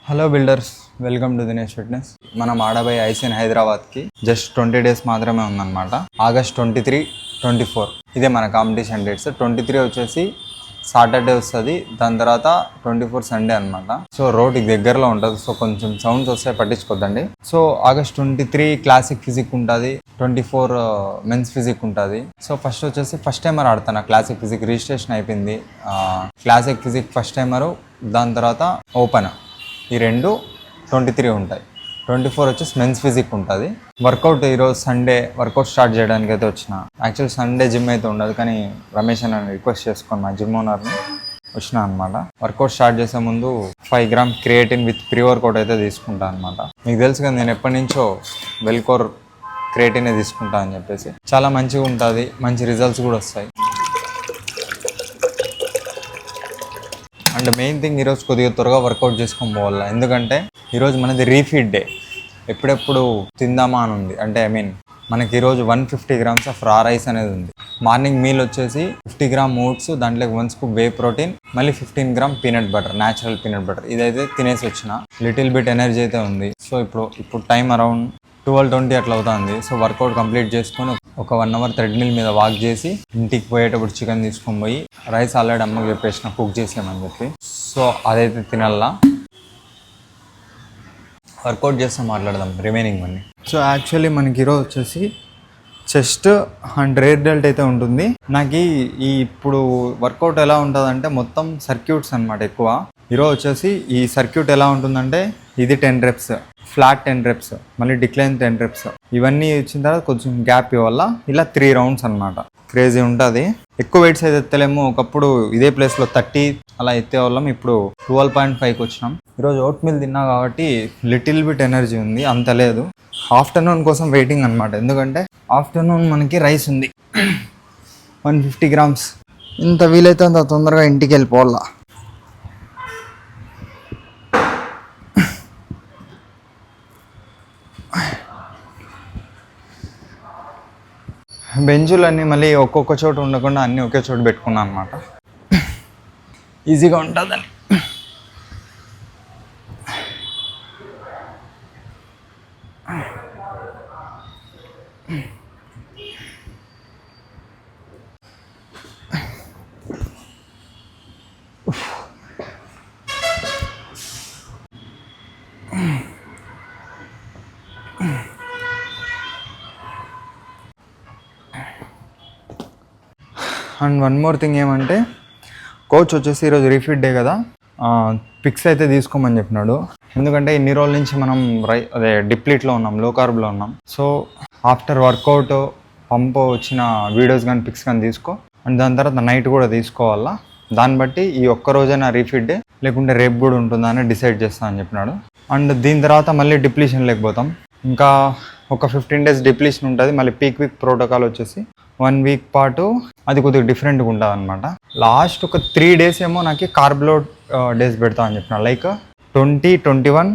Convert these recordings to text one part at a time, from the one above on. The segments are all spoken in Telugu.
Hello builders, welcome to Dinesh fitness. మనం ఆడబోయే ఐసీఎన్ హైదరాబాద్కి జస్ట్ 20 డేస్ మాత్రమే ఉందన్నమాట. ఆగస్ట్ 23, 24 ఇదే మన కాంపిటీషన్ డేట్స్. 23 వచ్చేసి సాటర్డే వస్తుంది, దాని తర్వాత 24 సండే అనమాట. సో రోడ్కి దగ్గరలో ఉంటుంది, సో కొంచెం సౌండ్స్ వస్తాయి, పట్టించుకోద్దండి. సో ఆగస్ట్ 23 క్లాసిక్ ఫిజిక్ ఉంటుంది, 24 మెన్స్ ఫిజిక్ ఉంటుంది. సో ఫస్ట్ టైమర్ ఆడుతాను. క్లాసిక్ ఫిజిక్ రిజిస్ట్రేషన్ అయిపోయింది. క్లాసిక్ ఫిజిక్ ఫస్ట్ టైమరు, దాని తర్వాత ఓపెన్, ఈ రెండు 23 ఉంటాయి. 24 వచ్చేసి మెన్స్ ఫిజిక్ ఉంటుంది. వర్కౌట్ ఈరోజు సండే వర్కౌట్ స్టార్ట్ చేయడానికి అయితే వచ్చిన. యాక్చువల్ సండే జిమ్ అయితే ఉండదు, కానీ రమేష్ అని రిక్వెస్ట్ చేసుకుని మా జిమ్ ఓనర్ని వచ్చిన అనమాట. వర్కౌట్ స్టార్ట్ చేసే ముందు 5 gram creatine with pre workout అయితే తీసుకుంటాను అనమాట. మీకు తెలుసు కదా, నేను ఎప్పటి నుంచో వెల్కోర్ క్రియేటినే తీసుకుంటా అని చెప్పేసి. చాలా మంచిగా ఉంటుంది, మంచి రిజల్ట్స్ కూడా వస్తాయి. అండ్ మెయిన్ థింగ్, ఈరోజు కొద్దిగా త్వరగా వర్కౌట్ చేసుకొని పోవాలి, ఎందుకంటే ఈరోజు మనది రీఫీడ్ డే. ఎప్పుడెప్పుడు తిందామా అని ఉంది. అంటే మనకి ఈరోజు 150 గ్రామ్స్ ఆఫ్ రా రైస్ అనేది ఉంది. మార్నింగ్ మీల్ వచ్చేసి 50 గ్రామ్ ఓట్స్, దాంట్లో 1 స్కూప్ వే ప్రోటీన్, మళ్ళీ 15 gram peanut butter, natural peanut butter. ఇదైతే తినేసి వచ్చిన. లిటిల్ బిట్ ఎనర్జీ అయితే ఉంది. సో ఇప్పుడు టైం అరౌండ్ 12:20 అట్లా అవుతుంది. సో వర్కౌట్ కంప్లీట్ చేసుకొని ఒక 1 అవర్ థ్రెడ్మిల్ మీద వాక్ చేసి ఇంటికి పోయేటప్పుడు చికెన్ తీసుకొని పోయి, రైస్ ఆల్రెడీ అమ్మకి చెప్పేసిన కుక్ చేసామని చెప్పి, సో అదైతే తినాలా. వర్కౌట్ చేస్తే మాట్లాడదాం రిమైనింగ్ అన్ని. సో యాక్చువల్లీ మనకి ఈరోజు వచ్చేసి చెస్ట్ అండ్ రేర్ డెల్ట్ అయితే ఉంటుంది. నాకు ఈ ఇప్పుడు వర్కౌట్ ఎలా ఉంటుందంటే మొత్తం సర్క్యూట్స్ అనమాట ఎక్కువ. ఈరోజు వచ్చేసి ఈ సర్క్యూట్ ఎలా ఉంటుందంటే, ఇది 10 reps, ఫ్లాట్ 10 reps, మళ్ళీ డిక్లైన్ 10 reps. ఇవన్నీ ఇచ్చిన తర్వాత కొంచెం గ్యాప్ ఇవ్వాల. ఇలా 3 రౌండ్స్ అనమాట. క్రేజీ ఉంటుంది. ఎక్కువ వెయిట్స్ అయితే ఎత్తలేము. ఒకప్పుడు ఇదే ప్లేస్లో 30 అలా ఎత్తేవాళ్ళం, ఇప్పుడు 12.5కి వచ్చినాం. ఈరోజు ఓట్ మీల్ తిన్నా కాబట్టి లిటిల్ బిట్ ఎనర్జీ ఉంది, అంత లేదు. ఆఫ్టర్నూన్ కోసం వెయిటింగ్ అనమాట, ఎందుకంటే ఆఫ్టర్నూన్ మనకి రైస్ ఉంది 150 గ్రామ్స్. ఇంత వీలైతే అంత తొందరగా ఇంటికి వెళ్ళిపోవాలా. బెంచులన్నీ మళ్ళీ ఒక్కొక్క చోటు ఉండకుండా అన్నీ ఒకే చోటు పెట్టుకున్నాను అనమాట, ఈజీగా ఉంటుందని. అండ్ వన్ మోర్ థింగ్ ఏమంటే, కోచ్ వచ్చేసి ఈరోజు రీఫీడ్ డే కదా, పిక్స్ అయితే తీసుకోమని చెప్పినాడు. ఎందుకంటే ఇన్ని రోజుల నుంచి మనం డిప్లీట్లో ఉన్నాం, లో కార్బ్లో ఉన్నాం. సో ఆఫ్టర్ వర్కౌట్ పంప్ వచ్చిన వీడియోస్ కానీ పిక్స్ కానీ తీసుకో, అండ్ దాని తర్వాత నైట్ కూడా తీసుకోవాలా. దాన్ని బట్టి ఈ ఒక్క రోజైనా రీఫీడ్ డే, లేకుంటే రేపు కూడా ఉంటుందా అని డిసైడ్ చేస్తా అని చెప్పినాడు. అండ్ దీని తర్వాత మళ్ళీ డిప్లీషన్ లేకపోతాం. ఇంకా ఒక 15 days డిప్లీషన్ ఉంటుంది. మళ్ళీ పీక్ వీక్ ప్రోటోకాల్ వచ్చేసి 1 week పాటు అది కొద్దిగా డిఫరెంట్గా ఉంటుంది అనమాట. లాస్ట్ ఒక 3 days ఏమో నాకు కార్బ్లోడ్ డేస్ పెడతా అని చెప్పిన. లైక్ 20, 21,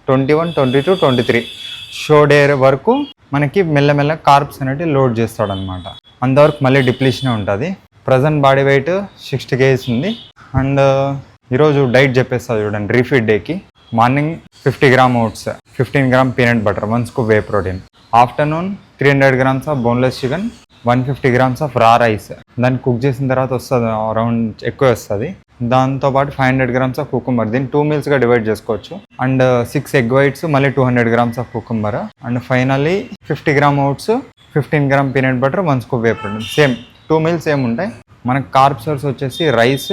22, 23 షో డే వరకు మనకి మెల్లమెల్ల కార్బ్స్ అనేవి లోడ్ చేస్తాడనమాట. అంతవరకు మళ్ళీ డిప్లీషనే ఉంటుంది. ప్రజెంట్ బాడీ వెయిట్ 60 kgs ఉంది. అండ్ ఈరోజు డైట్ చెప్పేస్తుంది చూడండి. రీఫీడ్ డేకి morning 50 gram oats, 15 gram peanut butter, 1 scoop whey protein. Afternoon 300 grams of boneless chicken, 150 grams of raw rice. దాన్ని కుక్ చేసిన తర్వాత వస్తుంది అరౌండ్ ఎక్కువ వస్తుంది. దాంతోపాటు 500 గ్రామ్స్ ఆఫ్ కుకుంబర్. దీన్ని 2 mealsగా డివైడ్ చేసుకోవచ్చు. అండ్ 6 egg whites, మళ్ళీ 200 grams of cucumber. And finally 50 gram oats, 15 gram peanut butter, 1 scoop whey protein. Same 2 meals ఏమి ఉంటాయి. మనకు కార్బ్ సోర్స్ వచ్చేసి రైస్,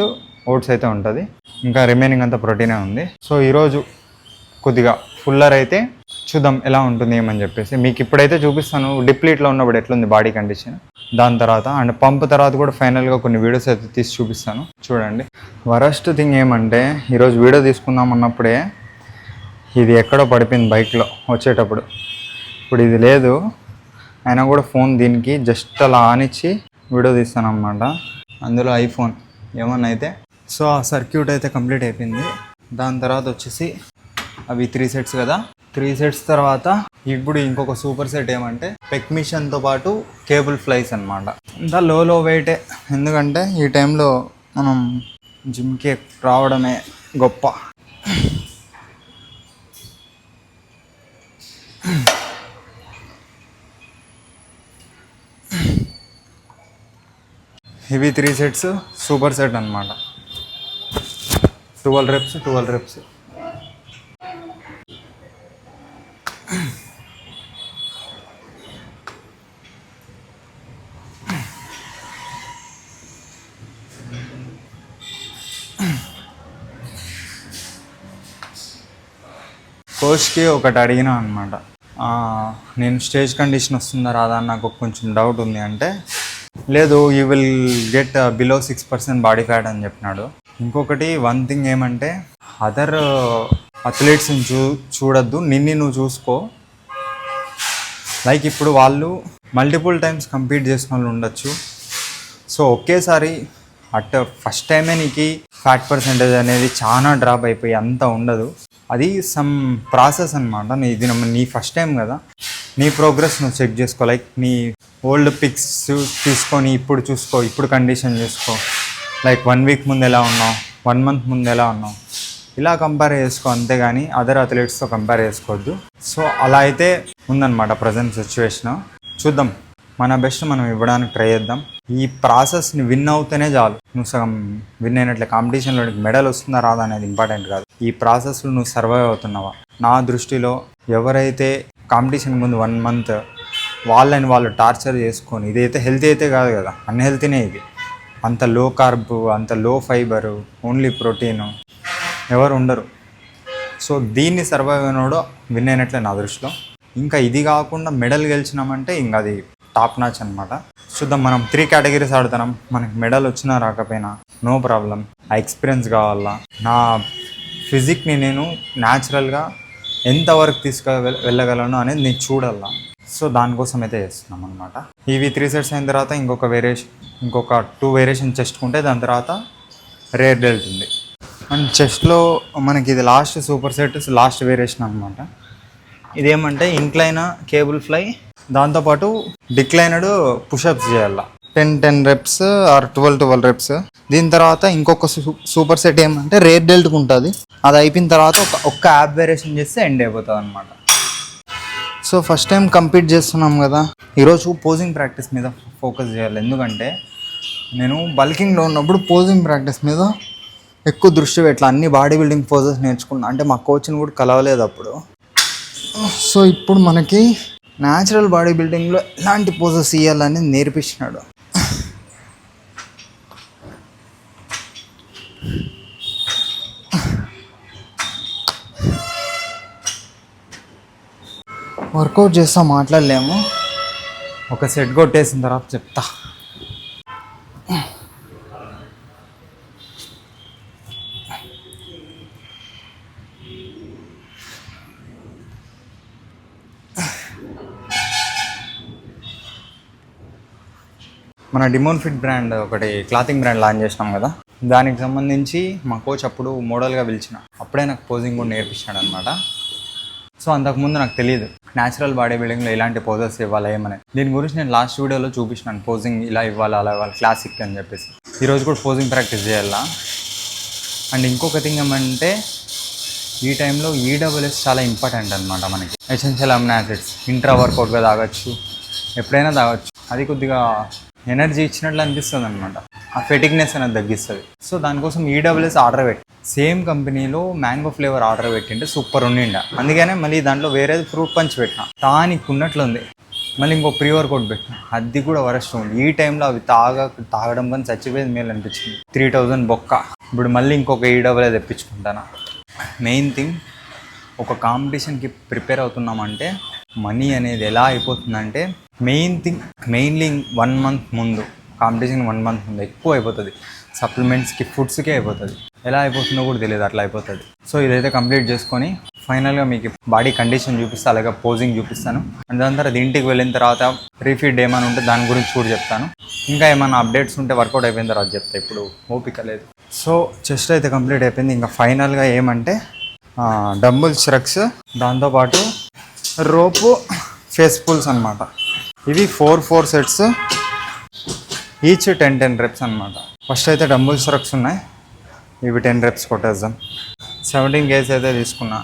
ఓట్స్ అయితే ఉంటుంది. ఇంకా రిమైనింగ్ అంతా ప్రోటీనే ఉంది. సో ఈరోజు కొద్దిగా ఫుల్లర్ అయితే చూద్దాం ఎలా ఉంటుంది ఏమని చెప్పేసి. మీకు ఇప్పుడైతే చూపిస్తాను డిప్లీట్లో ఉన్నప్పుడు ఎట్లుంది బాడీ కండిషన్. దాని తర్వాత అండ్ పంప్ తర్వాత కూడా ఫైనల్గా కొన్ని వీడియోస్ అయితే తీసి చూపిస్తాను, చూడండి. వరస్ట్ థింగ్ ఏమంటే, ఈరోజు వీడియో తీసుకుందాం అన్నప్పుడే ఇది ఎక్కడో పడిపోయింది బైక్లో వచ్చేటప్పుడు. ఇప్పుడు ఇది లేదు, అయినా కూడా ఫోన్ దీనికి జస్ట్ అలా ఆనిచ్చి వీడియో తీస్తాను అనమాట. అందులో ఐఫోన్ ఏమన్నా అయితే. సో ఆ సర్క్యూట్ అయితే కంప్లీట్ అయిపోయింది. దాని తర్వాత వచ్చేసి అవి 3 sets కదా, 3 sets తర్వాత ఇప్పుడు ఇంకొక సూపర్ సెట్ ఏమంటే పెక్ మిషన్తో పాటు కేబుల్ ఫ్లైస్ అనమాట. ఇంత లో వెయిటే, ఎందుకంటే ఈ టైంలో మనం జిమ్కి రావడమే గొప్ప. ఇవి 3 సెట్స్ సూపర్ సెట్ అనమాట. 12 రెప్స్ 12 రెప్స్. కోచ్కి ఒకటి అడిగినా అనమాట, నేను స్టేజ్ కండిషన్ వస్తుందా రాదా అని నాకు కొంచెం డౌట్ ఉంది అంటే, లేదు you will get below 6% body fat అని చెప్పినాడు. ఇంకొకటి వన్ థింగ్ ఏమంటే, అదర్ అథ్లెట్స్ని చూడొద్దు, నువ్వు చూసుకో. లైక్ ఇప్పుడు వాళ్ళు మల్టిపుల్ టైమ్స్ కంపీట్ చేసిన వాళ్ళు ఉండొచ్చు. సో ఒకేసారి ఫస్ట్ టైమే నీకు ఫ్యాట్ పర్సెంటేజ్ అనేది చాలా డ్రాప్ అయిపోయి అంత ఉండదు. అది సమ్ ప్రాసెస్ అనమాట. ఇది నీ ఫస్ట్ టైం కదా, నీ ప్రోగ్రెస్ నువ్వు చెక్ చేసుకో. లైక్ నీ ఓల్డ్ పిక్స్ తీసుకొని ఇప్పుడు చూసుకో, ఇప్పుడు కండిషన్ చూసుకో. లైక్ 1 వీక్ ముందు ఎలా ఉన్నావు, 1 మంత్ ముందు ఎలా ఉన్నావు, ఇలా కంపేర్ చేసుకో. అంతేగాని అదర్ అథ్లెట్స్తో కంపేర్ చేసుకోవద్దు. సో అలా అయితే ఉందన్నమాట ప్రజెంట్ సిచ్యువేషన్. చూద్దాం, మన బెస్ట్ మనం ఇవ్వడానికి ట్రై చేద్దాం. ఈ ప్రాసెస్ని విన్ అవుతేనే చాలు. నువ్వు సగం విన్ అయినట్లే. కాంపిటీషన్లో మెడల్ వస్తుందా రాదా అనేది ఇంపార్టెంట్ కాదు, ఈ ప్రాసెస్లో నువ్వు సర్వైవ్ అవుతున్నావా. నా దృష్టిలో ఎవరైతే కాంపిటీషన్ ముందు 1 మంత్ వాళ్ళని వాళ్ళు టార్చర్ చేసుకొని, ఇదైతే హెల్తీ అయితే కాదు కదా, అన్హెల్తీనే ఇది. అంత లో కార్బ్, అంత లో ఫైబరు, ఓన్లీ ప్రోటీను ఎవరు ఉండరు. సో దీన్ని సర్వైవ్ అయినోడు విన్ అయినట్లే నా దృష్టిలో. ఇంకా ఇది కాకుండా మెడల్ గెలిచినామంటే ఇంకా అది టాప్ నాచ్ అనమాట. చూద్దాం, మనం 3 కేటగిరీస్ ఆడుతున్నాం. మనకి మెడల్ వచ్చినా రాకపోయినా నో ప్రాబ్లం. ఆ ఎక్స్పీరియన్స్ కావాలా, నా ఫిజిక్ని నేను న్యాచురల్గా ఎంతవరకు వెళ్ళగలను అనేది నేను చూడాలా. సో దానికోసం అయితే చేస్తున్నాం అనమాట. ఇవి 3 సెట్స్ అయిన తర్వాత ఇంకొక 2 వేరియేషన్ చెస్ట్కుంటే దాని తర్వాత రేర్ వెళ్తుంది. అండ్ చెస్ట్లో మనకి ఇది last super set, last variation అనమాట. ఇదేమంటే ఇంక్లైన్ కేబుల్ ఫ్లై, దాంతోపాటు డిక్లైనడ్ పుషప్స్ చేయాల. 10 రెప్స్ ఆర్ 12 రెప్స్. దీని తర్వాత ఇంకొక సూపర్ సెట్ ఏమంటే రేర్ డెల్ట్కి ఉంటుంది. అది అయిపోయిన తర్వాత ఒక్క యాప్ వేరియేషన్ చేస్తే ఎండ్ అయిపోతుంది అనమాట. సో ఫస్ట్ టైం కంపీట్ చేస్తున్నాం కదా, ఈరోజు పోజింగ్ ప్రాక్టీస్ మీద ఫోకస్ చేయాలి. ఎందుకంటే నేను బల్కింగ్లో ఉన్నప్పుడు పోజింగ్ ప్రాక్టీస్ మీద ఎక్కువ దృష్టి పెట్టాలి. అన్ని బాడీ బిల్డింగ్ పోజెస్ నేర్చుకున్నా, అంటే మా కోచ్ని కూడా కలవలేదు అప్పుడు. సో ఇప్పుడు మనకి న్యాచురల్ బాడీ బిల్డింగ్లో ఎలాంటి పోజెస్ ఇవ్వాలని నేర్పించినాడు. వర్కౌట్ చేస్తా మాట్లాడలేము, ఒక సెట్ కొట్టేసిన తర్వాత చెప్తా. మన డిమోన్ ఫిట్ బ్రాండ్ ఒకటి క్లాతింగ్ బ్రాండ్ లాంచ్ చేసినాం కదా, దానికి సంబంధించి మా కోచ్ అప్పుడు మోడల్గా పిలిచిన, అప్పుడే నాకు పోజింగ్ కూడా నేర్పించాడు అనమాట. సో అంతకుముందు నాకు తెలియదు న్యాచురల్ బాడీ బిల్డింగ్లో ఇలాంటి పోజెస్ ఇవ్వాలి ఏమని. దీని గురించి నేను లాస్ట్ వీడియోలో చూపించినాను, పోజింగ్ ఇలా ఇవ్వాలి అలా ఇవ్వాలి క్లాసిక్ అని చెప్పేసి. ఈరోజు కూడా పోజింగ్ ప్రాక్టీస్ చేయాలా. అండ్ ఇంకొక థింగ్ ఏమంటే ఈ టైంలో ఈడబ్ల్యూఎస్ చాలా ఇంపార్టెంట్ అనమాట మనకి. ఎసెన్షియల్ అమినో యాసిడ్స్ ఇంట్రా వర్కౌట్గా తాగొచ్చు, ఎప్పుడైనా తాగొచ్చు. అది కొద్దిగా ఎనర్జీ ఇచ్చినట్లు అనిపిస్తుంది అనమాట, ఆ ఫెటిక్నెస్ అనేది తగ్గిస్తుంది. సో దానికోసం ఈడబ్ల్యూఎస్ ఆర్డర్ పెట్టి, సేమ్ కంపెనీలో మ్యాంగో ఫ్లేవర్ ఆర్డర్ పెట్టింటే సూపర్ ఉండిండ. అందుకనే మళ్ళీ దాంట్లో వేరేది ఫ్రూట్ పంచ్ పెట్టిన, టానిక్ ఉన్నట్లుంది. మళ్ళీ ఇంకో ప్రీ వర్కౌట్ పెట్టిన, అది కూడా వరస్ట్ ఉంది. ఈ టైంలో అవి తాగడం కానీ చచ్చిపోయేది మేలు అనిపించింది. 3000 బొక్క. ఇప్పుడు మళ్ళీ ఇంకొక ఈడబ్ల్యూఎస్ తెప్పించుకుంటాను. మెయిన్ థింగ్, ఒక కాంపిటీషన్కి ప్రిపేర్ అవుతున్నామంటే మనీ అనేది ఎలా అయిపోతుందంటే, మెయిన్లీ 1 మంత్ ముందు, కాంపిటీషన్ 1 మంత్ ముందు ఎక్కువ అయిపోతుంది. సప్లిమెంట్స్కి, ఫుడ్స్కే అయిపోతుంది. ఎలా అయిపోతుందో కూడా తెలియదు, అట్లా అయిపోతుంది. సో ఇదైతే కంప్లీట్ చేసుకొని ఫైనల్గా మీకు బాడీ కండిషన్ చూపిస్తాను, అలాగే పోజింగ్ చూపిస్తాను. అండ్ దాని తర్వాత ఇంటికి వెళ్ళిన తర్వాత రీఫీడ్ ఏమైనా ఉంటే దాని గురించి కూడా చెప్తాను. ఇంకా ఏమైనా అప్డేట్స్ ఉంటే వర్కౌట్ అయిపోయిన తర్వాత చెప్తాను, ఇప్పుడు ఓపిక లేదు. సో చెస్ట్ అయితే కంప్లీట్ అయిపోయింది. ఇంకా ఫైనల్గా ఏమంటే డంబుల్ స్ట్రక్స్, దాంతోపాటు రోపు, ఫేస్ పుల్స్ అనమాట. ఇవి 4 సెట్స్, ఈచ్ 10 రెప్స్ అనమాట. ఫస్ట్ అయితే డంబుల్ స్ట్రక్స్ ఉన్నాయి, ఇవి 10 రెప్స్ కొట్టేద్దాం. 17 కేజీ అయితే తీసుకున్నా.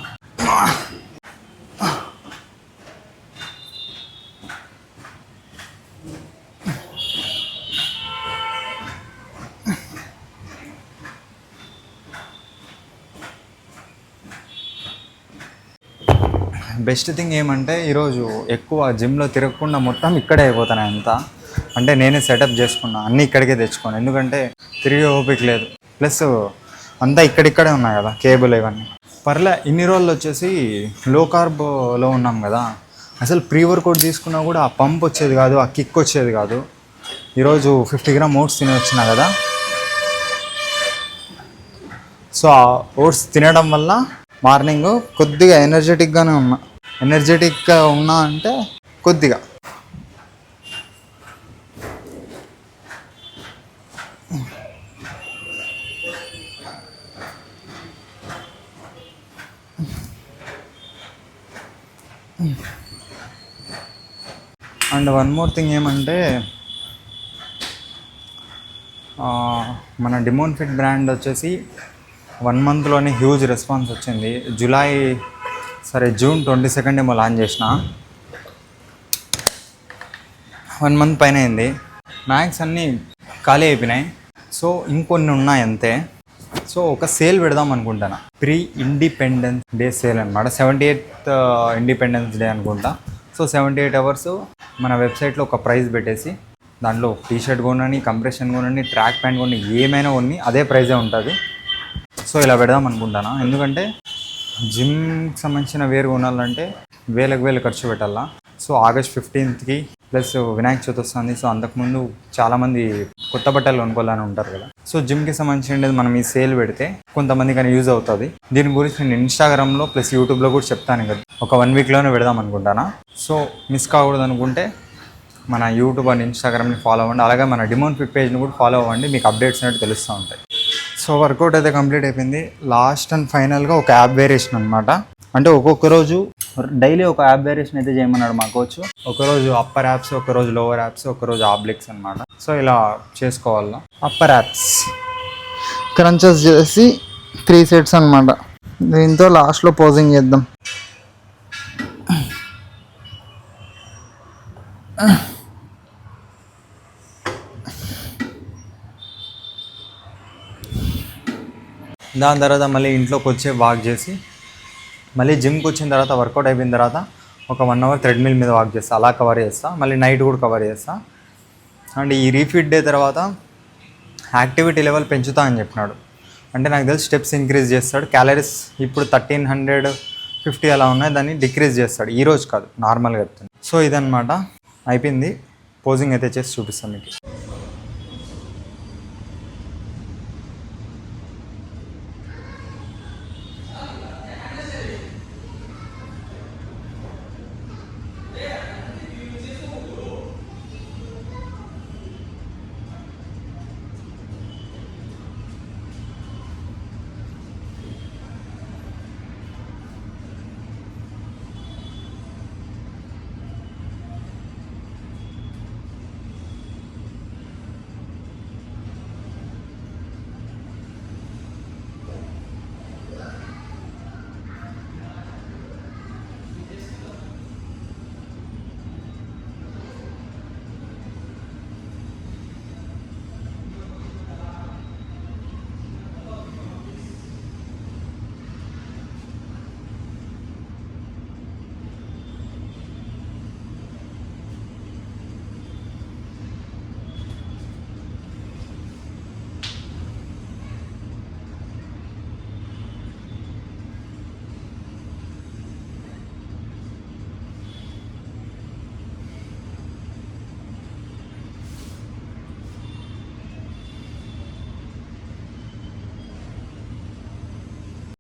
బెస్ట్ థింగ్ ఏమంటే ఈరోజు ఎక్కువ జిమ్లో తిరగకుండా మొత్తం ఇక్కడే అయిపోతాను అంతా. అంటే నేనే సెటప్ చేసుకున్నా, అన్నీ ఇక్కడికే తెచ్చుకోను, ఎందుకంటే తిరిగి ఓపిక లేదు. ప్లస్ అంతా ఇక్కడిక్కడే ఉన్నాయి కదా కేబుల్ ఇవన్నీ. పర్లే ఇన్ని రోజులు వచ్చేసి లో కార్బ్లో ఉన్నాం కదా, అసలు ప్రీ వర్కౌట్ తీసుకున్నా కూడా ఆ పంప్ వచ్చేది కాదు, ఆ కిక్ వచ్చేది కాదు. ఈరోజు 50 గ్రామ్ ఓట్స్ తిని వచ్చినా కదా, సో ఆ ఓట్స్ తినడం వల్ల మార్నింగ్ కొద్దిగా ఎనర్జెటిక్గానే ఉన్నా అంటే కొద్దిగా. అండ్ వన్ మోర్ థింగ్ ఏమంటే మన డిమోన్ ఫిట్ బ్రాండ్ వచ్చేసి 1 మంత్లోనే హ్యూజ్ రెస్పాన్స్ వచ్చింది. జూన్ 22 ఏమో లాంచ్ చేసిన, 1 మంత్ పైన అయింది. మ్యాక్స్ అన్నీ ఖాళీ అయిపోయినాయి, సో ఇంకొన్ని ఉన్నాయి అంతే. సో ఒక సేల్ పెడదాం అనుకుంటాను, ప్రీ ఇండిపెండెన్స్ డే సేల్ అనమాట. 78th ఇండిపెండెన్స్ డే అనుకుంటా. సో 78 అవర్స్ మన వెబ్సైట్లో ఒక ప్రైస్ పెట్టేసి దాంట్లో టీషర్ట్ కొనని, కంప్రెషన్ కొనని, ట్రాక్ ప్యాంట్ కొనని, ఏమైనా కొన్ని అదే ప్రైజే ఉంటుంది. సో ఇలా పెడదాం అనుకుంటాను, ఎందుకంటే జిమ్కి సంబంధించిన వేరు కొనాలంటే వేలకు ఖర్చు పెట్టాలా. So August 15th plus Vinayaka Chavithi వస్తుంది. సో అంతకుముందు చాలామంది కొత్త బట్టలు కొనుక్కోవాలని ఉంటారు కదా. సో జిమ్కి సంబంధించినది మనం ఈ సేల్ పెడితే కొంతమంది కానీ యూజ్ అవుతుంది. దీని గురించి నేను ఇన్స్టాగ్రామ్లో ప్లస్ యూట్యూబ్లో కూడా చెప్తాను కదా, ఒక 1 వీక్లోనే పెడదాం అనుకుంటాను. సో మిస్ కాకూడదు అనుకుంటే మన యూట్యూబ్ అండ్ ఇన్స్టాగ్రామ్ని ఫాలో అవ్వండి, అలాగే మన డిమోన్ ఫిట్ పేజ్ని కూడా ఫాలో అవ్వండి, మీకు అప్డేట్స్ అనేవి తెలుస్తూ ఉంటాయి. సో వర్కౌట్ అయితే కంప్లీట్ అయిపోయింది. లాస్ట్ అండ్ ఫైనల్గా ఒక యాప్ వేరియేషన్ అనమాట. అంటే ఒక్కొక్క రోజు డైలీ ఒక యాప్ వేరియేషన్ అయితే చేయమన్నాడు మా కోచ్. ఒకరోజు అప్పర్ యాప్స్, ఒకరోజు లోవర్ యాప్స్, ఒకరోజు ఆబ్లిక్స్ అనమాట. సో ఇలా చేసుకోవాలి. అప్పర్ యాప్స్ క్రంచెస్ చేసి 3 సెట్స్ అనమాట. దీంతో లాస్ట్లో పోజింగ్ చేద్దాం. దాని తర్వాత మళ్ళీ ఇంట్లోకి వచ్చి వాక్ చేసి, మళ్ళీ జిమ్కి వచ్చిన తర్వాత వర్కౌట్ అయిపోయిన తర్వాత ఒక 1 అవర్ థ్రెడ్మిల్ మీద వాక్ చేస్తా, అలా కవర్ చేస్తా. మళ్ళీ నైట్ కూడా కవర్ చేస్తా. అండ్ ఈ రీఫిట్ డే తర్వాత యాక్టివిటీ లెవెల్ పెంచుతా అని చెప్పినాడు. అంటే నాకు తెలిసి స్టెప్స్ ఇంక్రీజ్ చేస్తాడు. క్యాలరీస్ ఇప్పుడు 1350 అలా ఉన్నాయి, దాన్ని డిక్రీజ్ చేస్తాడు. ఈ రోజు కాదు, నార్మల్గా చెప్తాను. సో ఇదన్నమాట, అయిపోయింది. పోజింగ్ అయితే చేసి చూపిస్తాను మీకు.